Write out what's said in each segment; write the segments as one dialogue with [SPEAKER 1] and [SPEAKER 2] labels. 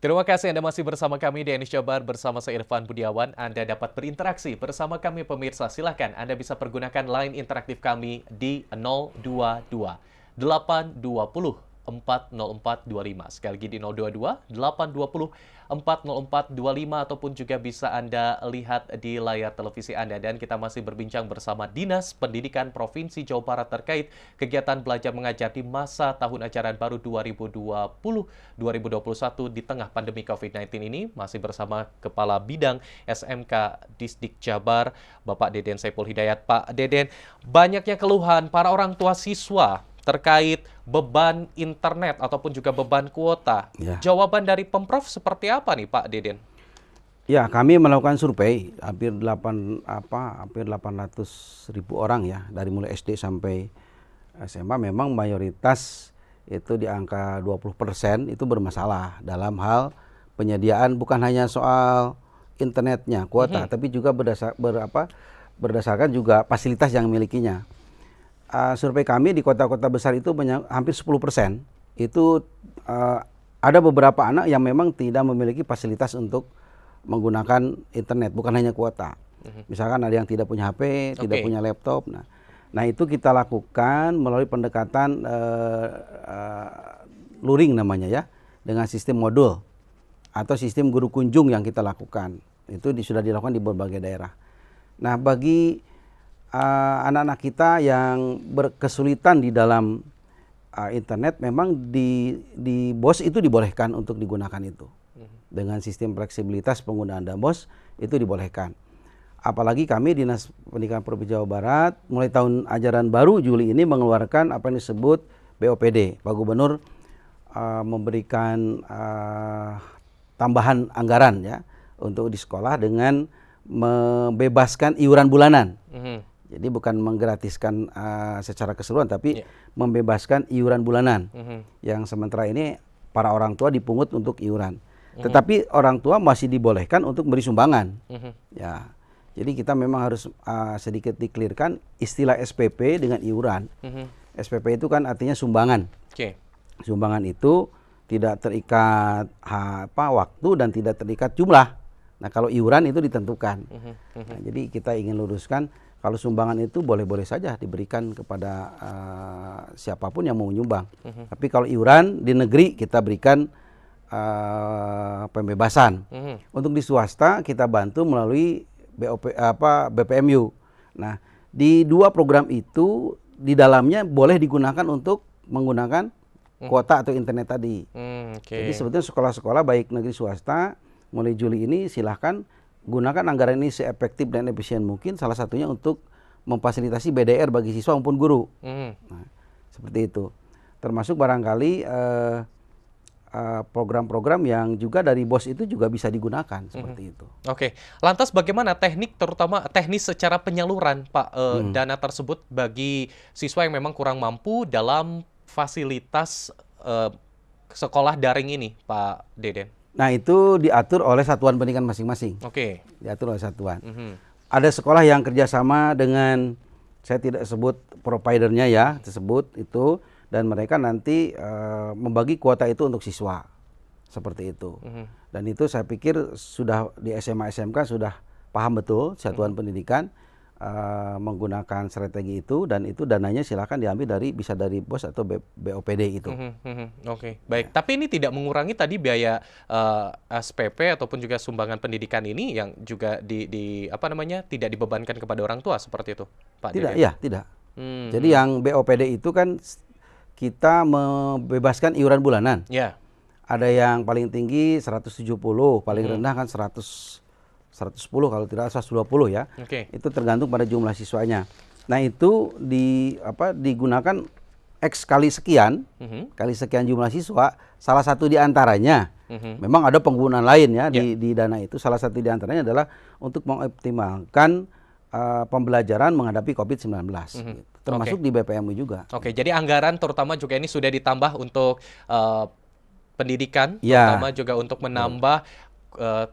[SPEAKER 1] Terima kasih Anda masih bersama kami di Indonesia Jabar bersama saya Irfan Budiawan. Anda dapat berinteraksi bersama kami pemirsa. Silahkan Anda bisa pergunakan line interaktif kami di 022 820 40425. Sekali lagi di 022 820 40425 ataupun juga bisa Anda lihat di layar televisi Anda. Dan kita masih berbincang bersama Dinas Pendidikan Provinsi Jawa Barat terkait kegiatan belajar mengajar di masa tahun ajaran baru 2020-2021 di tengah pandemi COVID-19 ini. Masih bersama Kepala Bidang SMK Disdik Jabar, Bapak Deden Saiful Hidayat. Pak Deden, banyaknya keluhan para orang tua siswa terkait beban internet ataupun juga beban kuota.
[SPEAKER 2] Ya.
[SPEAKER 1] Jawaban dari Pemprov seperti apa nih Pak Deden?
[SPEAKER 2] Ya, kami melakukan survei hampir 800.000 orang ya, dari mulai SD sampai SMA. Memang mayoritas itu di angka 20% itu bermasalah dalam hal penyediaan, bukan hanya soal internetnya, kuota, tapi juga berdasarkan juga fasilitas yang milikinya. Survei kami di kota-kota besar itu hampir 10% itu ada beberapa anak yang memang tidak memiliki fasilitas untuk menggunakan internet, bukan hanya kuota. Misalkan ada yang tidak punya HP, tidak punya laptop. Nah itu kita lakukan melalui pendekatan luring namanya ya, dengan sistem modul atau sistem guru kunjung yang kita lakukan. Itu sudah dilakukan di berbagai daerah. Nah bagi anak-anak kita yang berkesulitan di dalam internet, memang di BOS itu dibolehkan untuk digunakan itu. Dengan sistem fleksibilitas penggunaan BOS itu dibolehkan. Apalagi kami Dinas Pendidikan Provinsi Jawa Barat mulai tahun ajaran baru Juli ini mengeluarkan apa yang disebut BOPD. Pak Gubernur memberikan tambahan anggaran ya untuk di sekolah dengan membebaskan iuran bulanan. Jadi bukan menggratiskan secara keseluruhan, tapi membebaskan iuran bulanan. Yang sementara ini para orang tua dipungut untuk iuran. Tetapi orang tua masih dibolehkan untuk beri sumbangan. Ya, jadi kita memang harus sedikit dikelirkan istilah SPP dengan iuran. SPP itu kan artinya sumbangan. Sumbangan itu tidak terikat waktu dan tidak terikat jumlah. Nah kalau iuran itu ditentukan. Nah, jadi kita ingin luruskan. Kalau sumbangan itu boleh-boleh saja diberikan kepada siapapun yang mau menyumbang. Tapi kalau iuran di negeri kita berikan pembebasan. Untuk di swasta kita bantu melalui BPMU. Nah, di dua program itu di dalamnya boleh digunakan untuk menggunakan kuota atau internet tadi. Jadi sebetulnya sekolah-sekolah baik negeri swasta mulai Juli ini silahkan gunakan anggaran ini seefektif dan efisien mungkin, salah satunya untuk memfasilitasi BDR bagi siswa maupun guru. Nah, seperti itu. Termasuk barangkali program-program yang juga dari BOS itu juga bisa digunakan seperti itu.
[SPEAKER 1] Oke, lantas bagaimana teknik, terutama teknis secara penyaluran Pak dana tersebut bagi siswa yang memang kurang mampu dalam fasilitas sekolah daring ini Pak Deden?
[SPEAKER 2] Nah itu diatur oleh satuan pendidikan masing-masing. Diatur oleh satuan. Ada sekolah yang kerjasama dengan, saya tidak sebut providernya ya, tersebut itu, dan mereka nanti membagi kuota itu untuk siswa, seperti itu. Dan itu saya pikir sudah di SMA SMK sudah paham betul satuan pendidikan menggunakan strategi itu, dan itu dananya silakan diambil bisa dari BOS atau BOPD itu.
[SPEAKER 1] Oke, baik. Tapi ini tidak mengurangi tadi biaya SPP ataupun juga sumbangan pendidikan ini yang juga tidak dibebankan kepada orang tua seperti itu, Pak
[SPEAKER 2] Tidak,
[SPEAKER 1] Deden?
[SPEAKER 2] ya tidak. Jadi yang BOPD itu kan kita membebaskan iuran bulanan. Ada yang paling tinggi 170, paling rendah kan 110 kalau tidak 120 ya. Itu tergantung pada jumlah siswanya. Nah itu digunakan X kali sekian jumlah siswa. Salah satu di antaranya memang ada penggunaan lain ya di dana itu. Salah satu di antaranya adalah untuk mengoptimalkan pembelajaran menghadapi COVID-19. Termasuk di BPMU juga.
[SPEAKER 1] Jadi anggaran terutama juga ini sudah ditambah untuk pendidikan, terutama juga untuk menambah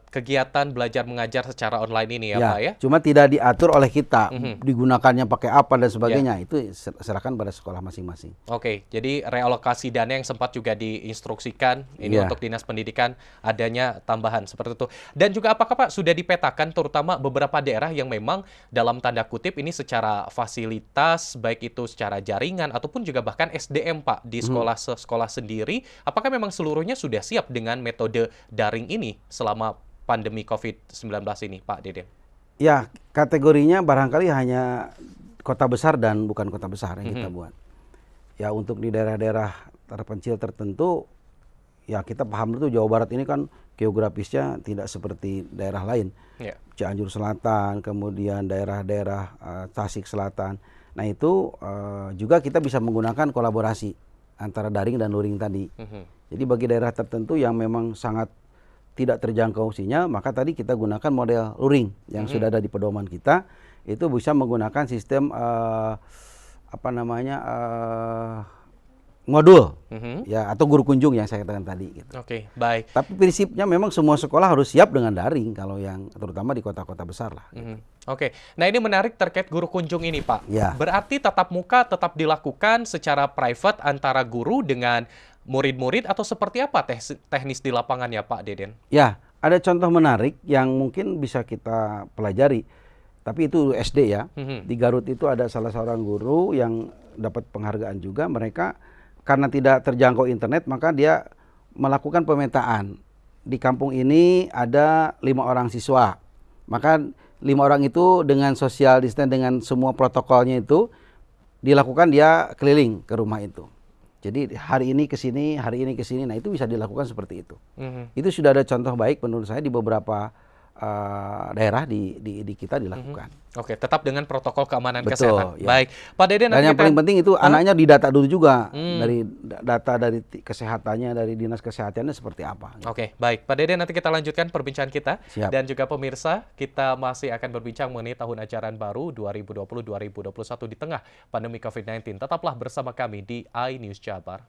[SPEAKER 1] kegiatan belajar mengajar secara online ini ya, Pak ya?
[SPEAKER 2] Cuma tidak diatur oleh kita, digunakannya pakai apa dan sebagainya, itu serahkan pada sekolah masing-masing.
[SPEAKER 1] Oke, jadi realokasi dana yang sempat juga diinstruksikan ini untuk Dinas Pendidikan adanya tambahan seperti itu. Dan juga apakah Pak sudah dipetakan terutama beberapa daerah yang memang dalam tanda kutip ini secara fasilitas, baik itu secara jaringan ataupun juga bahkan SDM Pak di sekolah sendiri, apakah memang seluruhnya sudah siap dengan metode daring ini selama pandemi COVID-19 ini, Pak Deden?
[SPEAKER 2] Ya, kategorinya barangkali hanya kota besar dan bukan kota besar yang kita buat. Ya, untuk di daerah-daerah terpencil tertentu, ya kita paham itu Jawa Barat ini kan geografisnya tidak seperti daerah lain. Cianjur Selatan, kemudian daerah-daerah Tasik Selatan. Nah itu juga kita bisa menggunakan kolaborasi antara daring dan luring tadi. Jadi bagi daerah tertentu yang memang sangat tidak terjangkau sinyal, maka tadi kita gunakan model luring yang sudah ada di pedoman kita. Itu bisa menggunakan sistem modul ya, atau guru kunjung yang saya katakan tadi gitu.
[SPEAKER 1] Oke, baik.
[SPEAKER 2] Tapi prinsipnya memang semua sekolah harus siap dengan daring kalau yang terutama di kota-kota besar lah.
[SPEAKER 1] Oke, nah ini menarik terkait guru kunjung ini Pak.
[SPEAKER 2] Ya.
[SPEAKER 1] Berarti tatap muka tetap dilakukan secara private antara guru dengan murid-murid atau seperti apa teknis di lapangan ya Pak Deden?
[SPEAKER 2] Ya, ada contoh menarik yang mungkin bisa kita pelajari. Tapi itu SD ya. Di Garut itu ada salah seorang guru yang dapat penghargaan juga. Mereka karena tidak terjangkau internet, maka dia melakukan pemetaan. Di kampung ini ada 5 orang siswa. Maka 5 orang itu dengan social distance, dengan semua protokolnya itu dilakukan, dia keliling ke rumah itu. Jadi hari ini ke sini, hari ini ke sini. Nah, itu bisa dilakukan seperti itu. Itu sudah ada contoh baik menurut saya di beberapa daerah di kita dilakukan.
[SPEAKER 1] Oke, tetap dengan protokol keamanan
[SPEAKER 2] Betul,
[SPEAKER 1] kesehatan.
[SPEAKER 2] ya.
[SPEAKER 1] Baik, Pak Deden.
[SPEAKER 2] Dan yang paling penting itu anaknya didata dulu juga dari data dari kesehatannya, dari dinas kesehatannya seperti apa.
[SPEAKER 1] Oke, baik. Pak Deden, nanti kita lanjutkan perbincangan kita.
[SPEAKER 2] Siap.
[SPEAKER 1] Dan juga pemirsa, kita masih akan berbincang mengenai tahun ajaran baru 2020-2021 di tengah pandemi COVID-19. Tetaplah bersama kami di iNews Jabar.